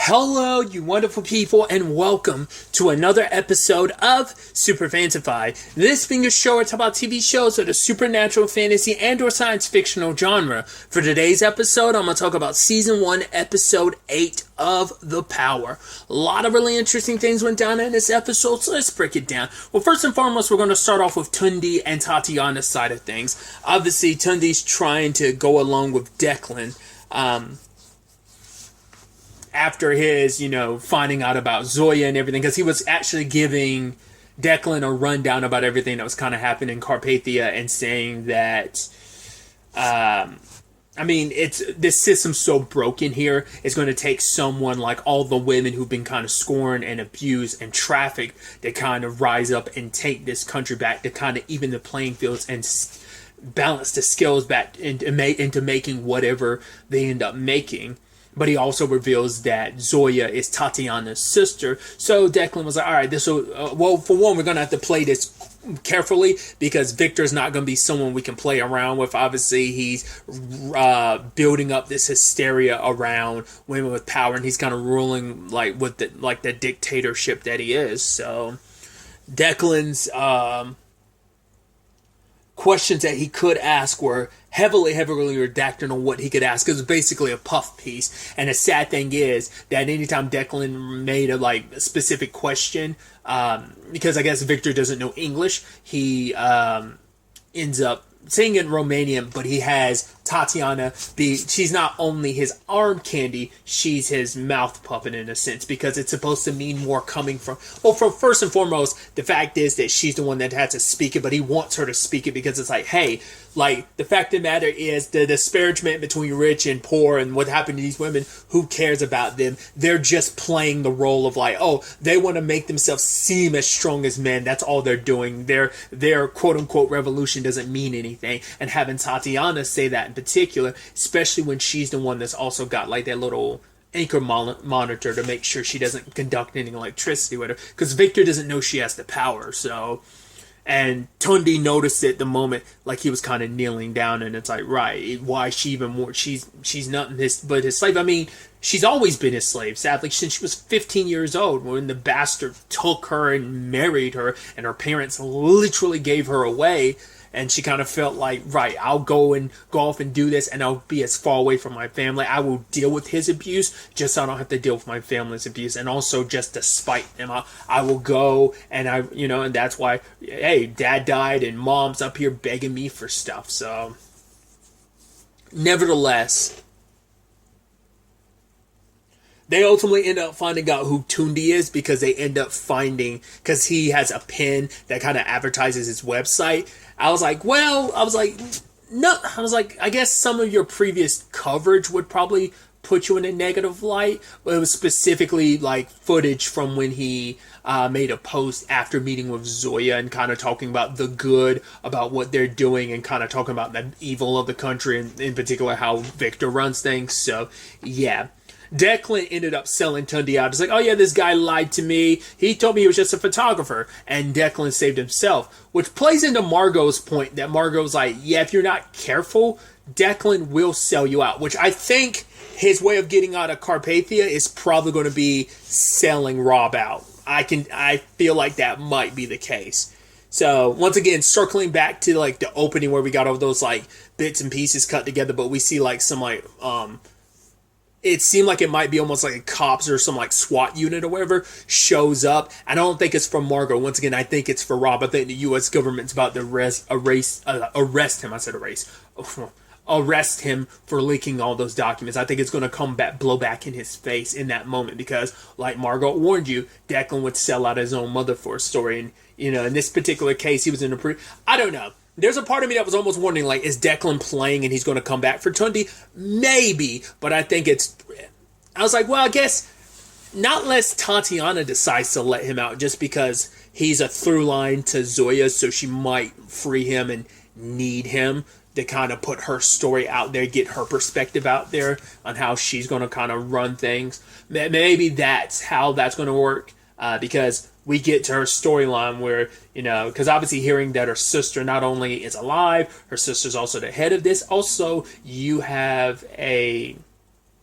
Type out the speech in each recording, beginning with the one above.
Hello, you wonderful people, and welcome to another episode of Super-Fanta-Fi. This being a show where I talk about TV shows of the supernatural, fantasy, and or science fictional genre. For today's episode, I'm going to talk about Season 1, Episode 8 of The Power. A lot of really interesting things went down in this episode, so let's break it down. Well, first and foremost, we're going to start off with Tundi and Tatiana's side of things. Obviously, Tundi's trying to go along with Declan, after his, finding out about Zoya and everything, because he was actually giving Declan a rundown about everything that was kind of happening in Carpathia and saying that, this system's so broken here, it's going to take someone like all the women who've been kind of scorned and abused and trafficked to kind of rise up and take this country back, to kind of even the playing fields and balance the skills back into making whatever they end up making. But he also reveals that Zoya is Tatiana's sister. So Declan was like, all right, this will... well, for one, we're going to have to play this carefully because Victor's not going to be someone we can play around with. Obviously, he's building up this hysteria around women with power, and he's kind of ruling with the dictatorship that he is. So Declan's questions that he could ask were heavily redacted on what he could ask. It was basically a puff piece. And the sad thing is that anytime Declan made a specific question, because I guess Victor doesn't know English, he ends up saying in Romanian, but he has Tatiana she's not only his arm candy, she's his mouth puppet in a sense, because it's supposed to mean more coming from, first and foremost, the fact is that she's the one that had to speak it, but he wants her to speak it because it's like, hey, the fact of the matter is the disparagement between rich and poor and what happened to these women, who cares about them? They're just playing the role of they want to make themselves seem as strong as men. That's all they're doing. Their quote unquote revolution doesn't mean anything. And having Tatiana say that in particular, especially when she's the one that's also got that little anchor monitor to make sure she doesn't conduct any electricity with her, because Victor doesn't know she has the power. So, and Tundi noticed it the moment he was kind of kneeling down, and it's right, why she even more, she's nothing but his slave. I mean, she's always been his slave, sadly, since she was 15 years old, when the bastard took her and married her, and her parents literally gave her away. And she kind of felt right, I'll go off and do this, and I'll be as far away from my family. I will deal with his abuse, just so I don't have to deal with my family's abuse. And also just to spite them, I will go, and and that's why, hey, dad died, and mom's up here begging me for stuff. So, nevertheless, they ultimately end up finding out who Tundi is, because they end up because he has a pen that kind of advertises his website. I was like, I guess some of your previous coverage would probably put you in a negative light, but it was specifically footage from when he made a post after meeting with Zoya and kind of talking about the good about what they're doing, and kind of talking about the evil of the country, and in particular how Victor runs things. So yeah, Declan ended up selling Tundi out. It's oh yeah, this guy lied to me. He told me he was just a photographer. And Declan saved himself. Which plays into Margot's point, that Margot's yeah, if you're not careful, Declan will sell you out. Which I think his way of getting out of Carpathia is probably going to be selling Rob out. I feel like that might be the case. So, once again, circling back to the opening where we got all those bits and pieces cut together, but we see some it seemed like it might be almost like a cops or some SWAT unit or whatever shows up. I don't think it's for Margot. Once again, I think it's for Rob. I think the U.S. government's about to arrest him. I said erase. Arrest him for leaking all those documents. I think it's going to blow back in his face in that moment, because, like Margot warned you, Declan would sell out his own mother for a story. And, in this particular case, he was in I don't know. There's a part of me that was almost wondering, is Declan playing and he's going to come back for Tundi? Maybe, but I think I was well, I guess not unless Tatiana decides to let him out, just because he's a through line to Zoya, so she might free him and need him to kind of put her story out there, get her perspective out there on how she's going to kind of run things. Maybe that's how that's going to work, because we get to her storyline where, because obviously hearing that her sister not only is alive, her sister's also the head of this. Also, you have a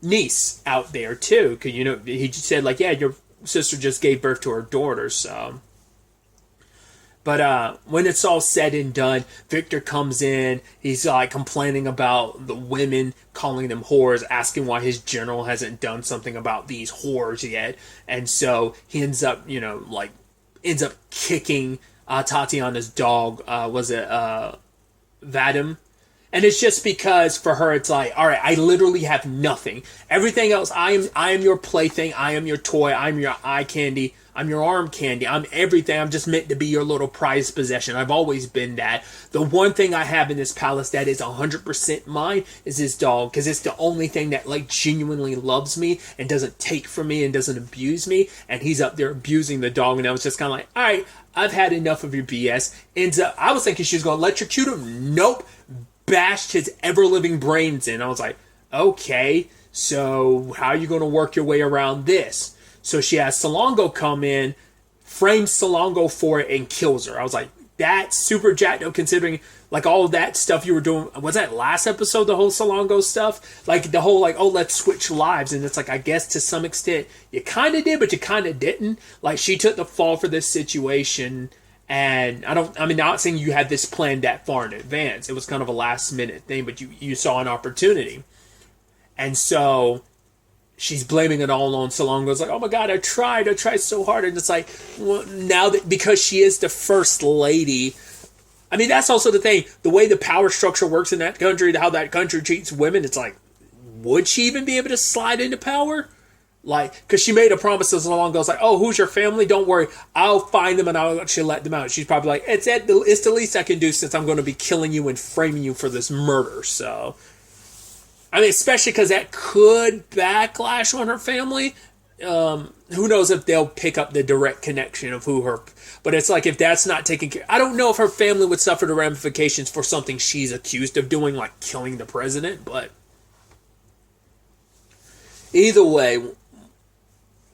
niece out there too, because he just said like, yeah, your sister just gave birth to her daughter, so. But when it's all said and done, Victor comes in. He's like complaining about the women, calling them whores, asking why his general hasn't done something about these whores yet. And so he ends up, kicking Tatiana's dog. Was it Vadim? And it's just because for her, it's like, all right, I literally have nothing. Everything else, I am your plaything. I am your toy. I'm your eye candy. I'm your arm candy. I'm everything. I'm just meant to be your little prized possession. I've always been that. The one thing I have in this palace that is 100% mine is this dog, because it's the only thing that like genuinely loves me and doesn't take from me and doesn't abuse me. And he's up there abusing the dog, and I was just kind of like, all right, I've had enough of your BS. Ends up, I was thinking she was going to electrocute him. Nope. Bashed his ever-living brains in. I was like, okay, so how are you going to work your way around this? So she has Salongo come in, frames Salongo for it, and kills her. I was like, that's super jacked up, considering like all of that stuff you were doing. Was that last episode, the whole Salongo stuff? Like the whole like, oh, let's switch lives. And it's like, I guess to some extent you kind of did, but you kind of didn't. Like she took the fall for this situation. And not saying you had this planned that far in advance. It was kind of a last minute thing, but you saw an opportunity. And so she's blaming it all on Salongo. It's like, oh my God, I tried so hard. And it's like, well, now that because she is the first lady, I mean, that's also the thing. The way the power structure works in that country, how that country treats women, it's like, would she even be able to slide into power? Like, because she made a promise to Salongo. It's like, oh, who's your family? Don't worry. I'll find them and I'll actually let them out. She's probably like, it's the least I can do since I'm going to be killing you and framing you for this murder. So, I mean, especially because that could backlash on her family. Who knows if they'll pick up the direct connection of who her... But it's like, if that's not taken care... I don't know if her family would suffer the ramifications for something she's accused of doing, like killing the president, but... Either way...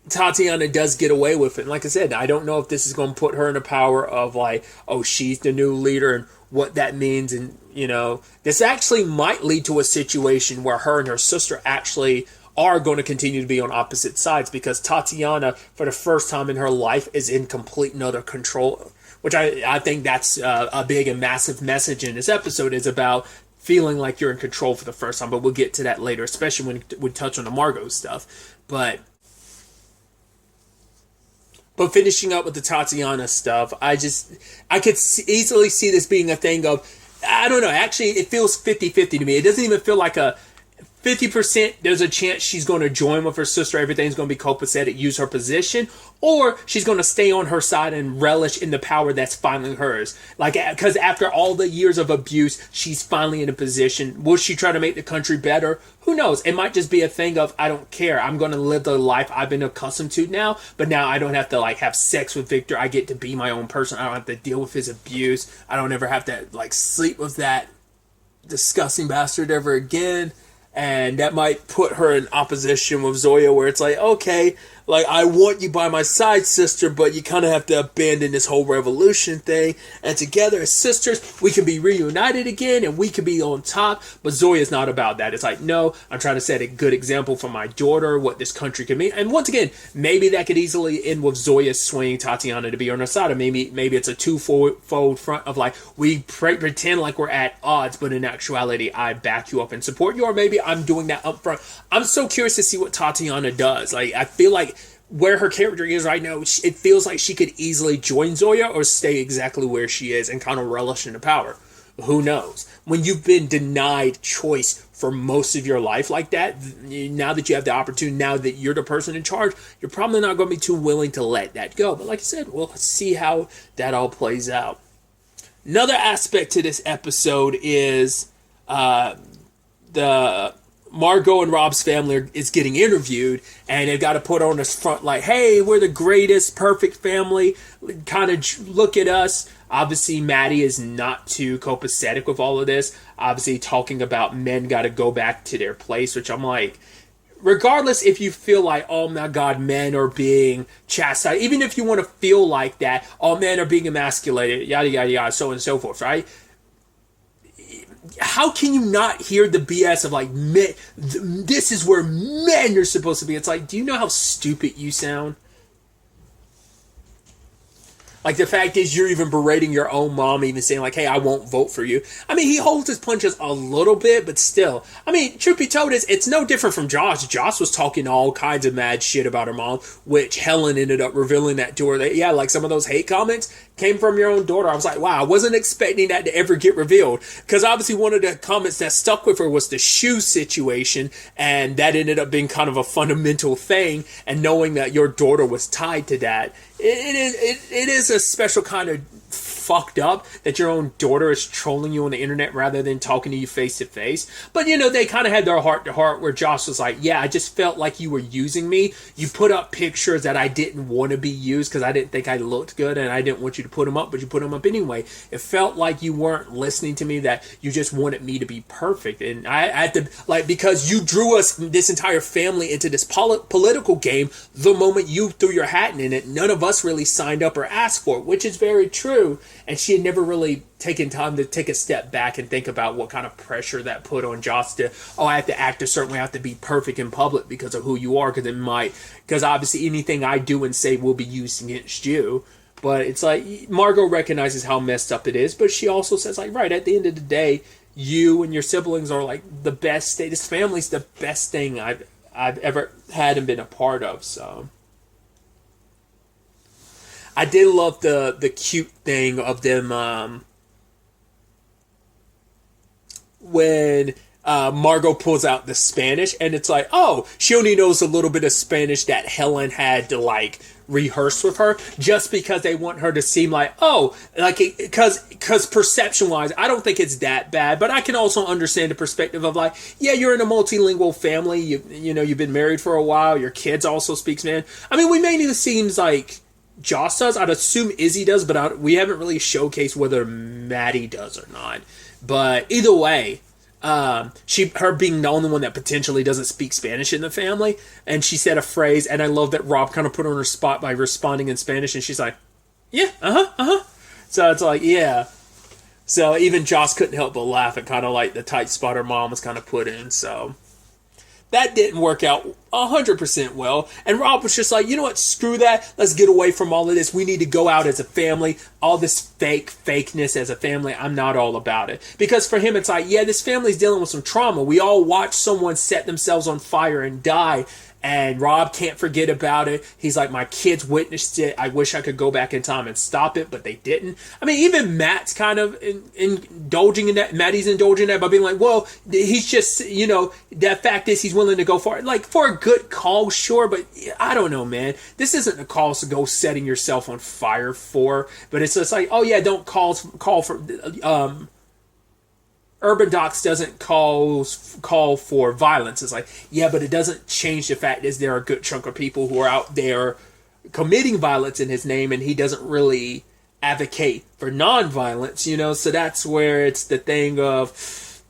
Tatiana does get away with it. And like I said, I don't know if this is going to put her in the power of like, oh, she's the new leader and what that means. And, this actually might lead to a situation where her and her sister actually are going to continue to be on opposite sides, because Tatiana, for the first time in her life, is in complete and utter control, which I think that's a big and massive message in this episode, is about feeling like you're in control for the first time. But we'll get to that later, especially when we touch on the Margot stuff. But finishing up with the Tatiana stuff, I could easily see this being a thing of, I don't know, actually it feels 50-50 to me. It doesn't even feel like a 50% there's a chance she's going to join with her sister, everything's going to be copacetic, use her position, or she's going to stay on her side and relish in the power that's finally hers. Like, because after all the years of abuse, she's finally in a position. Will she try to make the country better? Who knows? It might just be a thing of, I don't care. I'm going to live the life I've been accustomed to now, but now I don't have to, like, have sex with Victor. I get to be my own person. I don't have to deal with his abuse. I don't ever have to, like, sleep with that disgusting bastard ever again. And that might put her in opposition with Zoya, where it's like, okay, like, I want you by my side, sister, but you kind of have to abandon this whole revolution thing. And together as sisters, we can be reunited again and we can be on top. But Zoya's not about that. It's like, no, I'm trying to set a good example for my daughter, what this country can mean. And once again, maybe that could easily end with Zoya swinging Tatiana to be on her side. Or maybe it's a twofold front of like, we pretend like we're at odds, but in actuality, I back you up and support you. Or maybe I'm doing that up front. I'm so curious to see what Tatiana does. Like, I feel like where her character is right now, it feels like she could easily join Zoya or stay exactly where she is and kind of relish in the power. Who knows? When you've been denied choice for most of your life like that, now that you have the opportunity, now that you're the person in charge, you're probably not going to be too willing to let that go. But like I said, we'll see how that all plays out. Another aspect to this episode is the Margot and Rob's family is getting interviewed, and they've got to put on this front like, hey, we're the greatest, perfect family, kind of look at us. Obviously, Maddie is not too copacetic with all of this. Obviously, talking about men got to go back to their place, which I'm like, regardless if you feel like, oh my God, men are being chastised, even if you want to feel like that, all men are being emasculated, yada, yada, yada, so on and so forth, right? how can you not hear the BS of like, this is where men are supposed to be? It's like, do you know how stupid you sound? Like, the fact is, you're even berating your own mom, even saying, like, hey, I won't vote for you. I mean, he holds his punches a little bit, but still. I mean, truth be told, it's no different from Josh. Josh was talking all kinds of mad shit about her mom, which Helen ended up revealing that to her. That, yeah, like, some of those hate comments came from your own daughter. I was like, wow, I wasn't expecting that to ever get revealed. Because obviously one of the comments that stuck with her was the shoe situation, and that ended up being kind of a fundamental thing, and knowing that your daughter was tied to that. It is a special kind of fucked up that your own daughter is trolling you on the internet rather than talking to you face to face. But, you know, they kind of had their heart to heart where Josh was like, yeah, I just felt like you were using me. You put up pictures that I didn't want to be used because I didn't think I looked good and I didn't want you to put them up, but you put them up anyway. It felt like you weren't listening to me, that you just wanted me to be perfect. And I had to, like, because you drew us, this entire family, into this political game the moment you threw your hat in it. None of us really signed up or asked for it, which is very true. And she had never really taken time to take a step back and think about what kind of pressure that put on Josh to, oh, I have to act a certain way, I have to be perfect in public because of who you are, because obviously anything I do and say will be used against you. But it's like, Margot recognizes how messed up it is, but she also says, like, right, at the end of the day, you and your siblings are like the best thing. This family's the best thing I've ever had and been a part of, so. I did love the cute thing of them when Margot pulls out the Spanish, and it's like, oh, she only knows a little bit of Spanish that Helen had to, like, rehearse with her, just because they want her to seem like, oh, like, because perception-wise, I don't think it's that bad, but I can also understand the perspective of, like, yeah, you're in a multilingual family, you know, you've been married for a while, your kids also speak Spanish. I mean, we mainly seems like Joss does. I'd assume Izzy does, but we haven't really showcased whether Maddie does or not. But either way, her being the only one that potentially doesn't speak Spanish in the family, and she said a phrase, and I love that Rob kind of put her on her spot by responding in Spanish, and she's like, yeah, So it's like, yeah. So even Joss couldn't help but laugh at kind of like the tight spot her mom was kind of put in, so. That didn't work out 100% well. And Rob was just like, you know what, screw that. Let's get away from all of this. We need to go out as a family. All this fakeness as a family, I'm not all about it. Because for him, it's like, yeah, this family's dealing with some trauma. We all watch someone set themselves on fire and die. And Rob can't forget about it. He's like, my kids witnessed it. I wish I could go back in time and stop it, but they didn't. I mean, even Matt's kind of indulging in that. Maddie's indulging in that by being like, well, he's just, you know, that fact is he's willing to go for it. Like, for a good call, sure, but I don't know, man. This isn't a call to go setting yourself on fire for, but it's just like, oh yeah, don't call for, Urban Docs doesn't call for violence. It's like, yeah, but it doesn't change the fact is there are a good chunk of people who are out there committing violence in his name, and he doesn't really advocate for non-violence, you know? So that's where it's the thing of,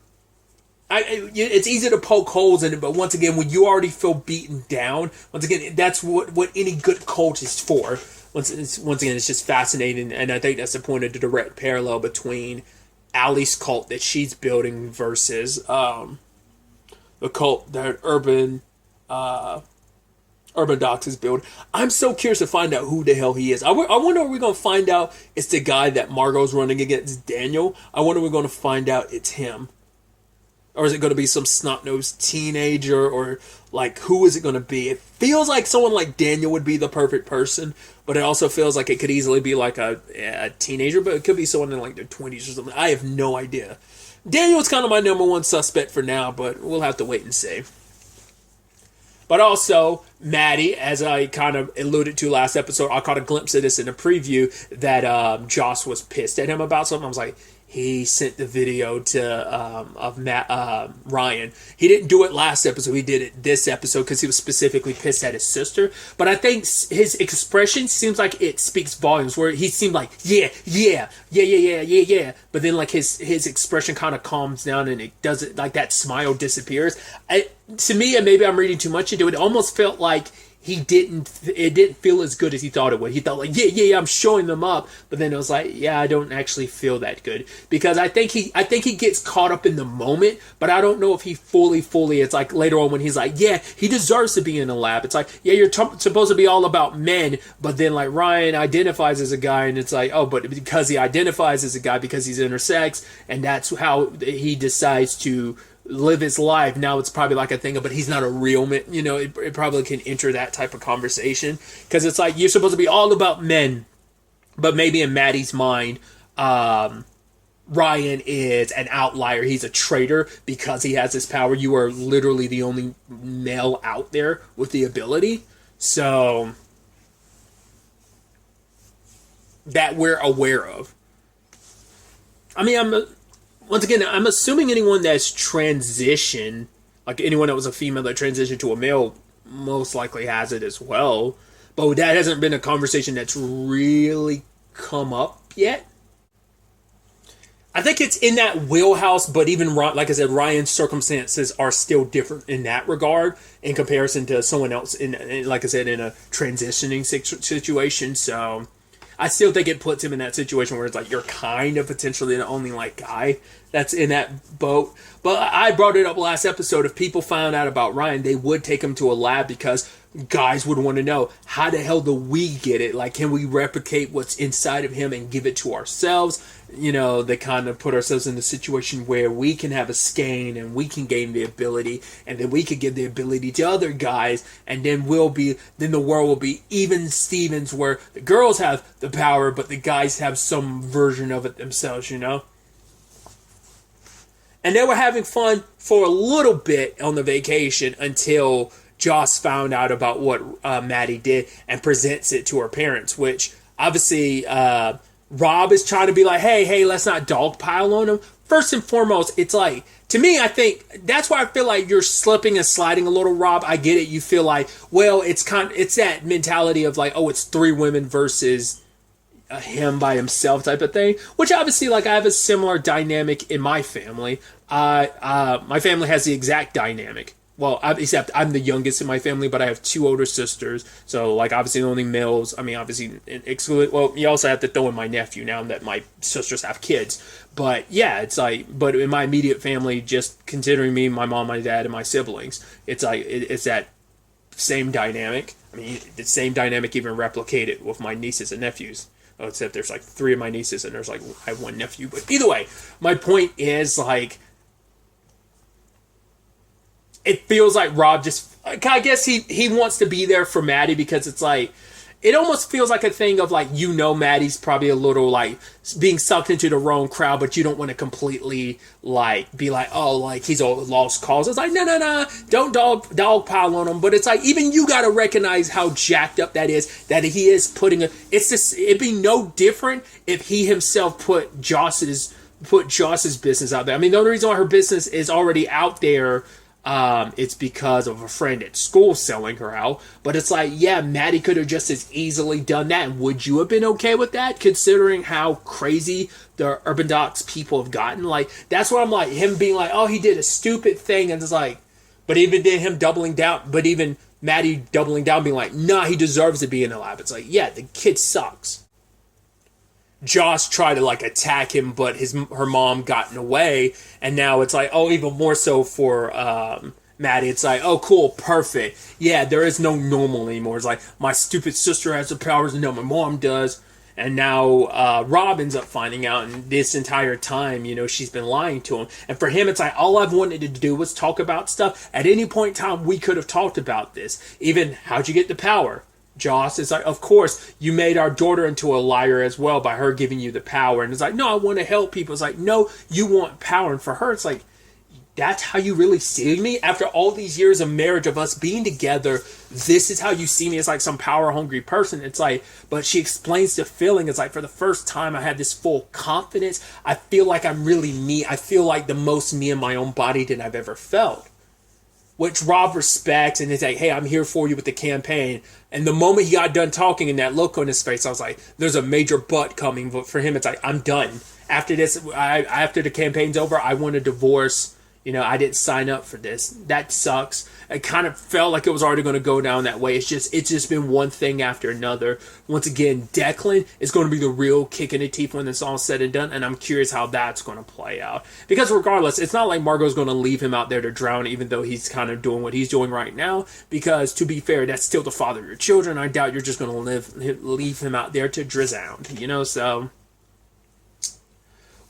it's easy to poke holes in it, but once again, when you already feel beaten down, once again, that's what any good cult is for. Once again, it's just fascinating, and I think that's the point of the direct parallel between Allie's cult that she's building versus the cult that Urban Docs is building. I'm so curious to find out who the hell he is. I wonder if we're going to find out it's the guy that Margot's running against, Daniel. I wonder if we're going to find out it's him. Or is it going to be some snot-nosed teenager? Or, like, who is it going to be? It feels like someone like Daniel would be the perfect person, but it also feels like it could easily be, like, a teenager, but it could be someone in, like, their 20s or something. I have no idea. Daniel's kind of my number one suspect for now, but we'll have to wait and see. But also, Maddie, as I kind of alluded to last episode, I caught a glimpse of this in a preview, that Joss was pissed at him about something. I was like, he sent the video to of Ryan. He didn't do it last episode. He did it this episode because he was specifically pissed at his sister. But I think his expression seems like it speaks volumes. Where he seemed like yeah. But then like his expression kind of calms down and it doesn't, like, that smile disappears. to me, and maybe I'm reading too much into it, it almost felt like it didn't feel as good as he thought it would. He thought like, yeah, I'm showing them up, but then it was like, yeah, I don't actually feel that good, because I think he gets caught up in the moment, but I don't know if he fully, it's like later on when he's like, yeah, he deserves to be in a lab. It's like, yeah, you're supposed to be all about men, but then like Ryan identifies as a guy, and it's like, oh, but because he identifies as a guy because he's intersex, and that's how he decides to live his life. Now it's probably like a thing of, but he's not a real man. You know, it probably can enter that type of conversation, because it's like you're supposed to be all about men, but maybe in Maddie's mind, Ryan is an outlier. He's a traitor because he has this power. You are literally the only male out there with the ability. So that we're aware of. I mean, once again, I'm assuming anyone that's transitioned, like anyone that was a female that transitioned to a male, most likely has it as well. But that hasn't been a conversation that's really come up yet. I think it's in that wheelhouse, but even, like I said, Ryan's circumstances are still different in that regard in comparison to someone else, in like I said, in a transitioning situation. So I still think it puts him in that situation where it's like you're kind of potentially the only like guy that's in that boat. But I brought it up last episode. If people found out about Ryan, they would take him to a lab, because guys would want to know, how the hell do we get it? Like, can we replicate what's inside of him and give it to ourselves? You know, they kind of put ourselves in a situation where we can have a skein and we can gain the ability, and then we could give the ability to other guys, and then the world will be even Stevens, where the girls have the power, but the guys have some version of it themselves, you know? And they were having fun for a little bit on the vacation until Joss found out about what Maddie did and presents it to her parents, which obviously Rob is trying to be like, hey, let's not dogpile on him. First and foremost, it's like, to me, I think that's why I feel like you're slipping and sliding a little, Rob. I get it. You feel like, well, it's that mentality of like, oh, it's three women versus him by himself type of thing, which obviously, like, I have a similar dynamic in my family. My family has the exact dynamic. Well, except I'm the youngest in my family, but I have two older sisters. So, like, obviously the only males. I mean, obviously, well, you also have to throw in my nephew now that my sisters have kids. But, yeah, it's like, but in my immediate family, just considering me, my mom, my dad, and my siblings, it's like, it's that same dynamic. I mean, the same dynamic even replicated with my nieces and nephews. Except there's like three of my nieces and there's like, I have one nephew. But either way, my point is, like, it feels like Rob just, I guess he wants to be there for Maddie, because it's like, it almost feels like a thing of like, you know, Maddie's probably a little like being sucked into the wrong crowd, but you don't want to completely like be like, oh, like he's a lost cause. It's like, no, don't dog pile on him. But it's like, even you got to recognize how jacked up that is, that he is putting it'd be no different if he himself put Joss's business out there. I mean, the only reason why her business is already out there, it's because of a friend at school selling her out. But it's like, yeah, Maddie could have just as easily done that. And would you have been okay with that, considering how crazy the Urban Docs people have gotten? Like, that's what I'm like, him being like, oh, he did a stupid thing, and it's like, but even then him doubling down, but even Maddie doubling down, being like, nah, he deserves to be in the lab. It's like, yeah, the kid sucks. Joss tried to like attack him, but her mom got in the way, and now it's like, oh, even more so for Maddie. It's like, oh, cool, perfect. Yeah, there is no normal anymore. It's like, my stupid sister has the powers, and no, my mom does. And now Rob ends up finding out, and this entire time, you know, she's been lying to him. And for him, it's like, all I've wanted to do was talk about stuff. At any point in time, we could have talked about this. Even, how'd you get the power? Joss is like, of course, you made our daughter into a liar as well by her giving you the power. And it's like, no, I want to help people. It's like, no, you want power. And for her, it's like, that's how you really see me? After all these years of marriage, of us being together, this is how you see me as like some power-hungry person. It's like, but she explains the feeling. It's like, for the first time, I had this full confidence. I feel like I'm really me. I feel like the most me in my own body than I've ever felt. Which Rob respects, and it's like, hey, I'm here for you with the campaign. And the moment he got done talking and that look on his face, I was like, there's a major but coming. But for him, it's like, I'm done. After this, after the campaign's over, I want a divorce. I didn't sign up for this. That sucks. It kind of felt like it was already going to go down that way. It's just been one thing after another. Once again, Declan is going to be the real kick in the teeth when it's all said and done, and I'm curious how that's going to play out. Because regardless, it's not like Margot's going to leave him out there to drown, even though he's kind of doing what he's doing right now. Because to be fair, that's still the father of your children. I doubt you're just going to leave him out there to drown, so.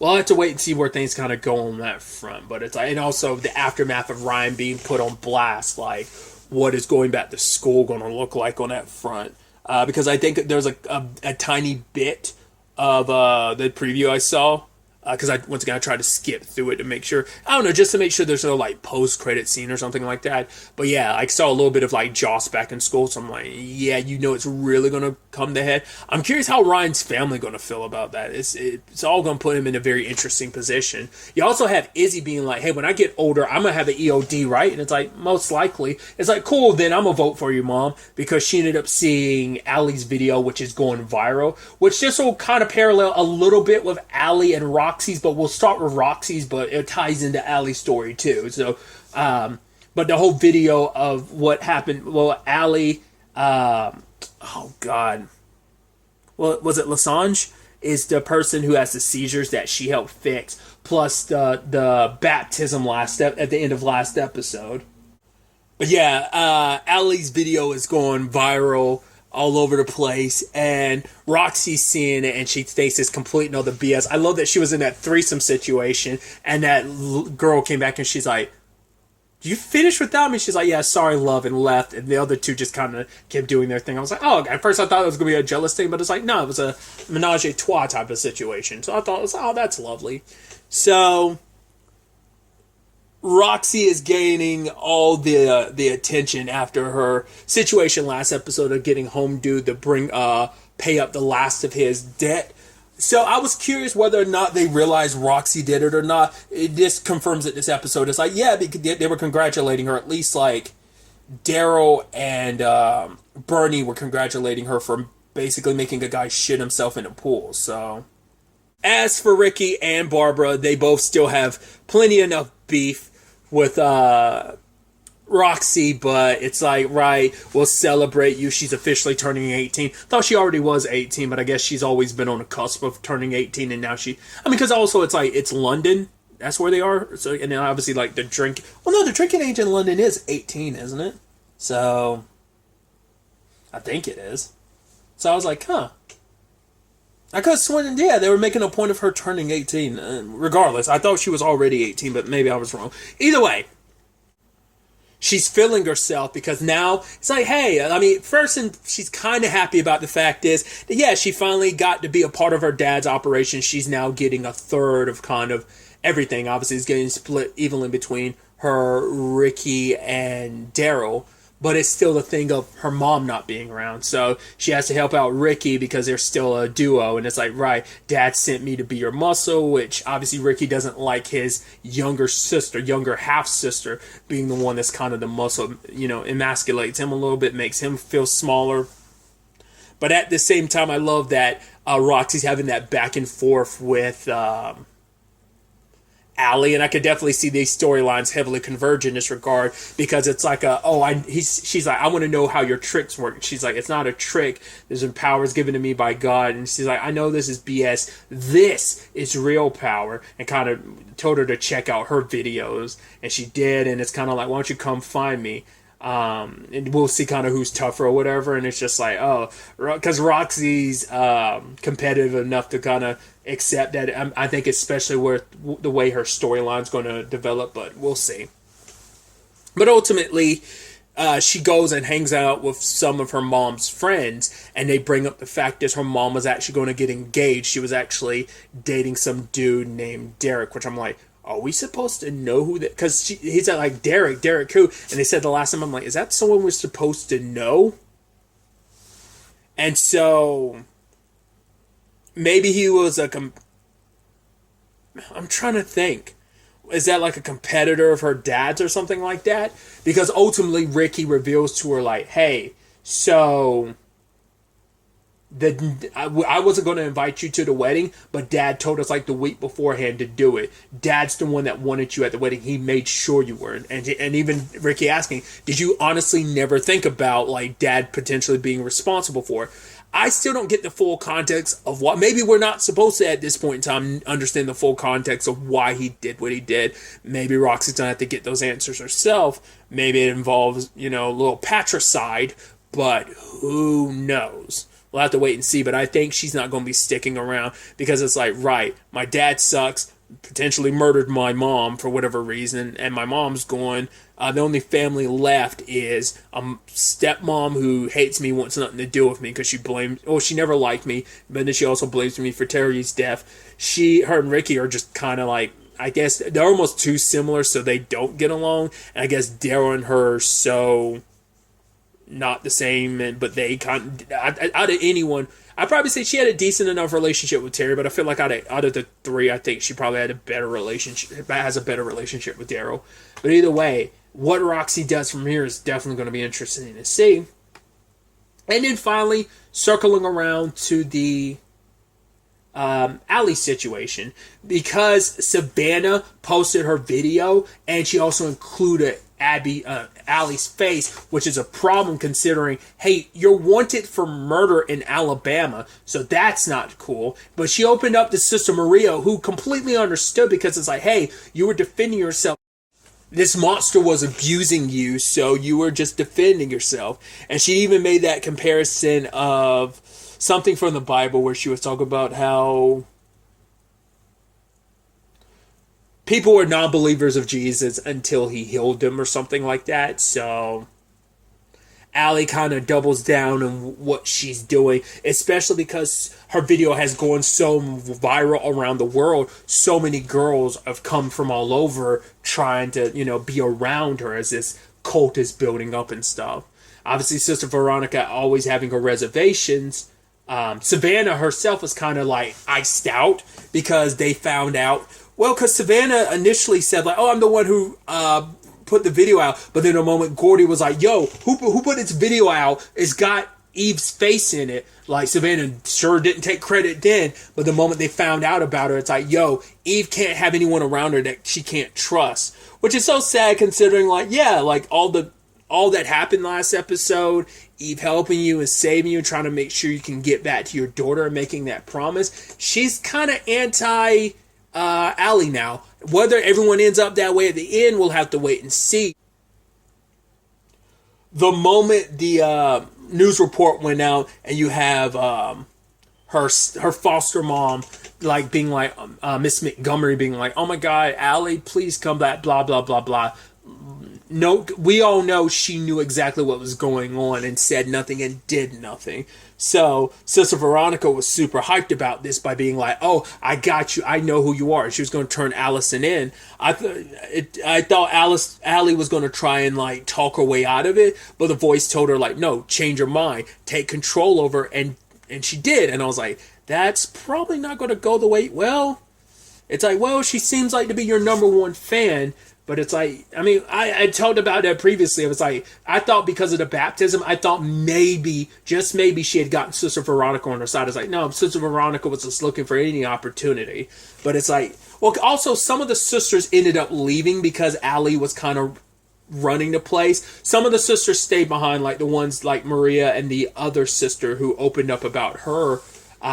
Well, I'll have to wait and see where things kind of go on that front. But it's like, and also the aftermath of Ryan being put on blast, like what is going back to school going to look like on that front. Because I think there's a tiny bit of the preview I saw. Because I tried to skip through it to make sure, I don't know, just to make sure there's no like post-credit scene or something like that. But yeah, I saw a little bit of like Joss back in school, so I'm like, yeah, it's really going to come to head. I'm curious how Ryan's family going to feel about that. It's all going to put him in a very interesting position. You also have Izzy being like, hey, when I get older, I'm going to have an EOD, right? And it's like, most likely. It's like, cool, then I'm going to vote for you, Mom, because she ended up seeing Allie's video, which is going viral, which this will kind of parallel a little bit with Allie and Roxy's, but we'll start with Roxy's, but it ties into Allie's story too. So, but the whole video of what happened, well, Allie, oh God, well, was it Lasange? Is the person who has the seizures that she helped fix, plus the baptism at the end of last episode. But yeah, Allie's video is going viral all over the place, and Roxy's seeing it, and she thinks it's complete and all the BS. I love that she was in that threesome situation, and that girl came back and she's like, "You finished without me?" She's like, "Yeah, sorry, love," and left. And the other two just kind of kept doing their thing. I was like, oh, at first I thought it was going to be a jealous thing, but it's like, no, it was a menage a trois type of situation. So I thought, oh, that's lovely. So Roxy is gaining all the attention after her situation last episode of getting home due to pay up the last of his debt. So I was curious whether or not they realized Roxy did it or not. This confirms it this episode. It's like, yeah, they were congratulating her. At least like Daryl and Bernie were congratulating her for basically making a guy shit himself in a pool. So as for Ricky and Barbara, they both still have plenty enough beef with Roxy, but it's like, right, we'll celebrate you. She's officially turning 18. Thought she already was 18, but I guess she's always been on the cusp of turning 18, and now because also it's like, it's London. That's where they are. So, and then obviously like the drinking age in London is 18, isn't it? So, I think it is. So I was like, huh. I could have sworn, yeah, they were making a point of her turning 18. Regardless, I thought she was already 18, but maybe I was wrong. Either way, she's feeling herself because now it's like, hey, first, she's kind of happy about the fact is that, yeah, she finally got to be a part of her dad's operation. She's now getting a third of kind of everything. Obviously, it's getting split evenly between her, Ricky, and Daryl. But it's still the thing of her mom not being around. So she has to help out Ricky because they're still a duo. And it's like, right, Dad sent me to be your muscle, which obviously Ricky doesn't like his younger half-sister, being the one that's kind of the muscle, emasculates him a little bit, makes him feel smaller. But at the same time, I love that Roxy's having that back and forth with Allie, and I could definitely see these storylines heavily converge in this regard because it's like she's like, I want to know how your tricks work. She's like, it's not a trick. There's powers given to me by God, and she's like, I know this is BS. This is real power, and kind of told her to check out her videos, and she did, and it's kind of like, why don't you come find me? And we'll see kind of who's tougher or whatever, and it's just like, oh, because Roxy's competitive enough to kind of accept that. I think especially where the way her storyline's going to develop, but we'll see. But ultimately, she goes and hangs out with some of her mom's friends, and they bring up the fact that her mom was actually going to get engaged. She was actually dating some dude named Derek, which I'm like, are we supposed to know who that? Because he said like Derek who? And they said the last time, I'm like, is that someone we're supposed to know? And so maybe he was I'm trying to think. Is that like a competitor of her dad's or something like that? Because ultimately Ricky reveals to her like, hey, so I wasn't going to invite you to the wedding, but Dad told us like the week beforehand to do it. Dad's the one that wanted you at the wedding. He made sure you were. And even Ricky asking, did you honestly never think about like Dad potentially being responsible for it? I still don't get the full context of what. Maybe we're not supposed to at this point in time understand the full context of why he did what he did. Maybe Roxy's gonna have to get those answers herself. Maybe it involves, a little patricide, but who knows? We'll have to wait and see, but I think she's not going to be sticking around because it's like, right, my dad sucks, potentially murdered my mom for whatever reason, and my mom's going. The only family left is a stepmom who hates me, wants nothing to do with me because she never liked me, but then she also blames me for Terry's death. Her and Ricky are just kind of like, I guess they're almost too similar, so they don't get along, and I guess Daryl and her are so not the same, but they out of anyone, I'd probably say she had a decent enough relationship with Terry, but I feel like out of the three, I think she probably has a better relationship with Daryl. But either way, what Roxy does from here is definitely going to be interesting to see. And then finally, circling around to the Allie situation, because Savannah posted her video and she also included Allie's face, which is a problem considering, hey, you're wanted for murder in Alabama, so that's not cool. But she opened up to Sister Maria, who completely understood because it's like, hey, you were defending yourself. This monster was abusing you, so you were just defending yourself. And she even made that comparison of something from the Bible where she was talking about how people were non-believers of Jesus until he healed them or something like that. So Allie kind of doubles down on what she's doing, especially because her video has gone so viral around the world. So many girls have come from all over trying to, be around her as this cult is building up and stuff. Obviously, Sister Veronica always having her reservations. Savannah herself was kind of like iced out because they found out. Well, because Savannah initially said like, "Oh, I'm the one who put the video out," but then a moment Gordy was like, "Yo, who put this video out? It's got Eve's face in it." Like Savannah sure didn't take credit then, but the moment they found out about her, it's like, "Yo, Eve can't have anyone around her that she can't trust," which is so sad considering like, yeah, like all that happened last episode. Eve helping you and saving you, trying to make sure you can get back to your daughter and making that promise. She's kind of anti Allie now. Whether everyone ends up that way at the end, we'll have to wait and see. The moment the news report went out and you have her foster mom like being like Miss Montgomery being like, "Oh my God, Allie, please come back," blah blah blah blah. No, we all know she knew exactly what was going on and said nothing and did nothing. So Sister Veronica was super hyped about this by being like, "Oh, I got you. I know who you are." She was going to turn Allison in. I thought Allie was going to try and like talk her way out of it, but the voice told her like, "No, change your mind, take control over," and she did. And I was like, that's probably not going to go the way. Well, it's like, well, she seems like to be your number one fan. But it's like, I mean, I told about that previously. It was like, I thought because of the baptism, I thought maybe, just maybe, she had gotten Sister Veronica on her side. It's like, no, Sister Veronica was just looking for any opportunity. But it's like, well, also some of the sisters ended up leaving because Allie was kind of running the place. Some of the sisters stayed behind, like the ones like Maria and the other sister who opened up about her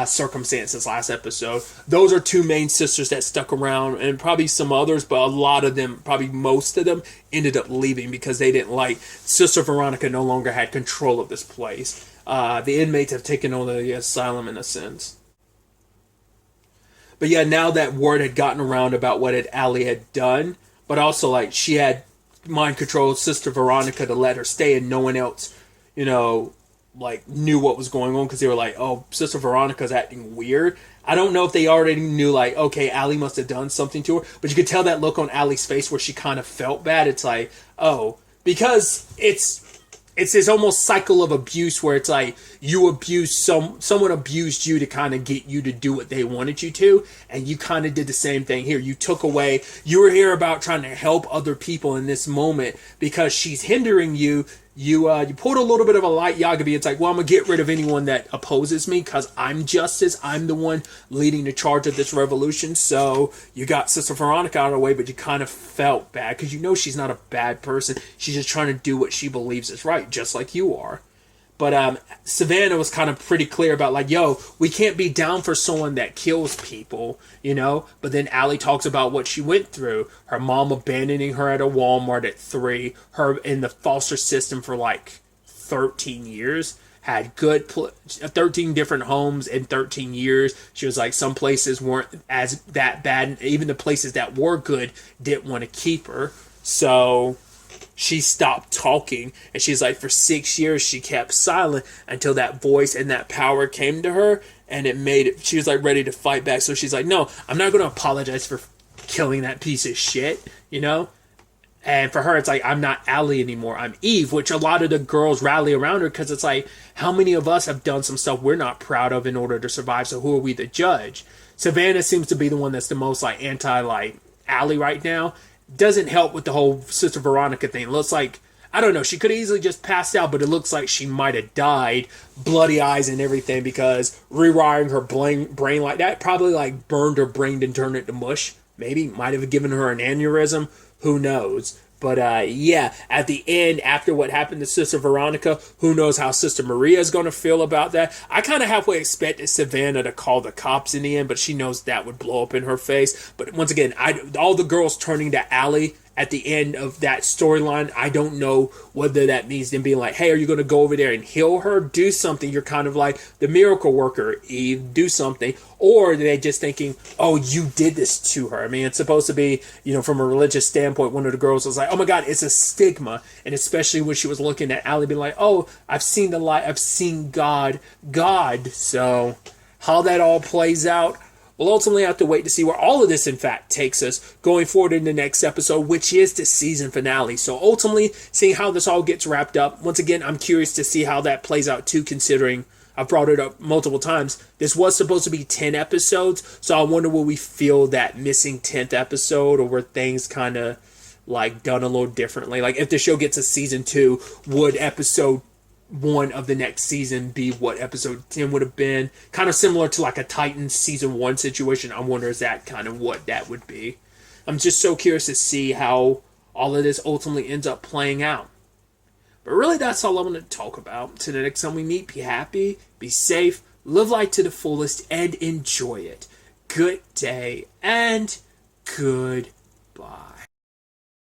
circumstances last episode. Those are two main sisters that stuck around, and probably some others, but a lot of them, probably most of them, ended up leaving because they didn't like Sister Veronica no longer had control of this place. The inmates have taken over the asylum in a sense. But yeah, now that word had gotten around about what Allie had done, but also like she had mind controlled Sister Veronica to let her stay and no one else, like knew what was going on because they were like, "Oh, Sister Veronica's acting weird." I don't know if they already knew like, okay, Allie must have done something to her, but you could tell that look on Allie's face where she kind of felt bad. It's like, oh, because it's this almost cycle of abuse where it's like you abuse someone abused you to kind of get you to do what they wanted you to, and you kind of did the same thing here. You took away. You were here about trying to help other people in this moment because she's hindering you. you pulled a little bit of a light Yagabi. It's like, well, I'm gonna get rid of anyone that opposes me because I'm justice. I'm the one leading the charge of this revolution. So you got Sister Veronica out of the way, but you kind of felt bad because you know she's not a bad person. She's just trying to do what she believes is right, just like you are. But Savannah was kind of pretty clear about like, yo, we can't be down for someone that kills people, you know? But then Allie talks about what she went through. Her mom abandoning her at a Walmart at 3. Her in the foster system for like 13 years. Had 13 different homes in 13 years. She was like, some places weren't as that bad. And even the places that were good didn't want to keep her. So she stopped talking, and she's like, for 6 years she kept silent until that voice and that power came to her, and it made it, she was like ready to fight back. So she's like, no, I'm not going to apologize for killing that piece of shit, you know? And for her, it's like, I'm not Allie anymore, I'm Eve, which a lot of the girls rally around her because it's like, how many of us have done some stuff we're not proud of in order to survive, so who are we to judge? Savannah seems to be the one that's the most like anti like Allie right now. Doesn't help with the whole Sister Veronica thing. It looks like, I don't know, she could have easily just passed out, but it looks like she might have died, bloody eyes and everything, because rewiring her brain like that probably like burned her brain and turned it to mush. Maybe, might have given her an aneurysm, who knows. But yeah, at the end, after what happened to Sister Veronica, who knows how Sister Maria is going to feel about that. I kind of halfway expected Savannah to call the cops in the end, but she knows that would blow up in her face. But once again, all the girls turning to Allie at the end of that storyline, I don't know whether that means them being like, hey, are you going to go over there and heal her? Do something. You're kind of like the miracle worker, Eve. Do something. Or are they just thinking, oh, you did this to her? I mean, it's supposed to be, you know, from a religious standpoint, one of the girls was like, oh my God, it's a stigma. And especially when she was looking at Allie being like, oh, I've seen the light. I've seen God. So how that all plays out, we'll ultimately have to wait to see where all of this, in fact, takes us going forward in the next episode, which is the season finale. So ultimately, seeing how this all gets wrapped up. Once again, I'm curious to see how that plays out too, considering I've brought it up multiple times. This was supposed to be 10 episodes, so I wonder will we feel that missing 10th episode, or were things kind of like done a little differently? Like if the show gets a season 2, would episode 1 of the next season be what episode 10 would have been? Kind of similar to like a Titans season 1 situation. I wonder is that kind of what that would be. I'm just so curious to see how all of this ultimately ends up playing out. But really, that's all I'm going to talk about. Until the next time we meet, be happy, be safe, live life to the fullest, and enjoy it. Good day, and goodbye.